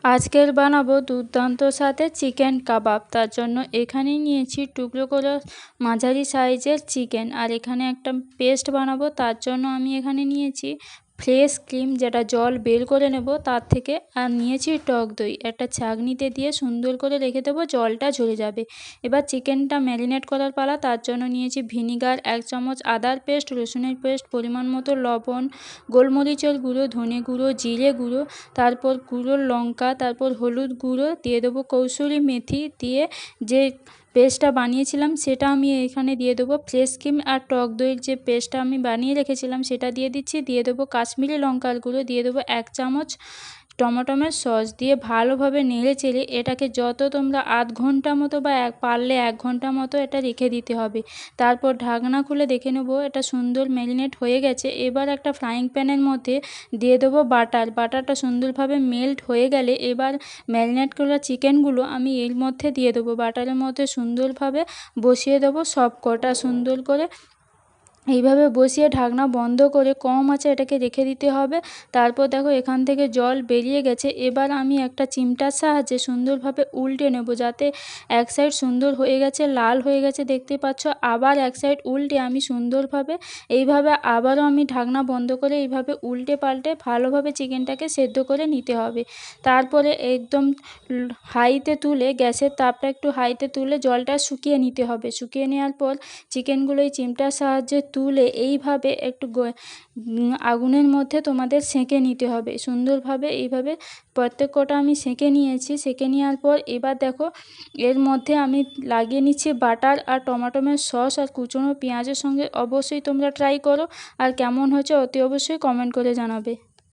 আজকের বানাবো দুর্দান্ত স্বাদের চিকেন কাবাব। তার জন্য এখানে নিয়েছি টুকরো করে মাঝারি সাইজের চিকেন, আর এখানে একটা পেস্ট বানাবো। তার জন্য আমি এখানে নিয়েছি ফ্রেশ ক্রিম, যেটা জল বের করে নেব তার থেকে, আর নিয়েছি টক দই। একটা ছাঁকনিতে দিয়ে সুন্দর করে রেখে দেবো, জলটা ঝরে যাবে। এবার চিকেনটা ম্যারিনেট করার পালা। তার জন্য নিয়েছি ভিনিগার, 1 চামচ আদার পেস্ট, রসুনের পেস্ট, পরিমাণ মতো লবণ, গোলমরিচের গুঁড়ো, ধনে গুঁড়ো, জিরে গুঁড়ো, তারপর গুঁড়ো লঙ্কা, তারপর হলুদ গুঁড়ো দিয়ে দেবো, কসুরি মেথি দিয়ে যে পেস্টটা বানিয়েছিলাম সেটা আমি এখানে দিয়ে দেবো। ফ্রেশ ক্রিম আর টক দইয়ের যে পেস্টটা আমি বানিয়ে রেখেছিলাম সেটা দিয়ে দিচ্ছি। দিয়ে দেবো কাশ্মীরি লঙ্কার গুঁড়ো, দিয়ে দেবো 1 চামচ টমেটোমের সস, দিয়ে ভালোভাবে নেড়ে চেড়ে এটাকে যত তোমরা আধ ঘন্টা মতো বা পারলে 1 ঘন্টা মতো এটা রেখে দিতে হবে। তারপর ঢাকনা খুলে দেখে নেবো এটা সুন্দর ম্যারিনেট হয়ে গেছে। এবার একটা ফ্রাইং প্যানের মধ্যে দিয়ে দেবো বাটারটা সুন্দরভাবে মেল্ট হয়ে গেলে এবার ম্যারিনেট করা চিকেনগুলো আমি এর মধ্যে দিয়ে দেবো। বাটারের মধ্যে সুন্দরভাবে বসিয়ে দেবো সব কটা, সুন্দর করে এইভাবে বসিয়ে ঢাকনা বন্ধ করে কম আঁচে এটাকে রেখে দিতে হবে। তারপর দেখো এখান থেকে জল বেরিয়ে গেছে। এবার আমি একটা চিমটার সাহায্যে সুন্দরভাবে উল্টে নেব, যাতে এক সাইড সুন্দর হয়ে গেছে, লাল হয়ে গেছে দেখতে পাচ্ছ। আবার এক সাইড উল্টে আমি সুন্দরভাবে এইভাবে আবারও আমি ঢাকনা বন্ধ করে এইভাবে উল্টে পাল্টে ভালোভাবে চিকেনটাকে সেদ্ধ করে নিতে হবে। তারপরে একদম হাইতে তুলে, গ্যাসের তাপটা একটু হাইতে তুলে জলটা শুকিয়ে নিতে হবে। শুকিয়ে নেওয়ার পর চিকেনগুলো এই চিমটার সাহায্যে তুলে এইভাবে একটু আগুনের মধ্যে তোমাদের সেঁকে নিতে হবে সুন্দরভাবে। এইভাবে প্রত্যেক কটা আমি সেঁকে নিয়েছি। সেঁকে নেওয়ার পর এবার দেখো এর মধ্যে আমি লাগিয়ে নিচ্ছি বাটার আর টমেটোমের সস আর কুচনো পেঁয়াজের সঙ্গে। অবশ্যই তোমরা ট্রাই করো, আর কেমন হয়েছে অতি অবশ্যই কমেন্ট করে জানাবে।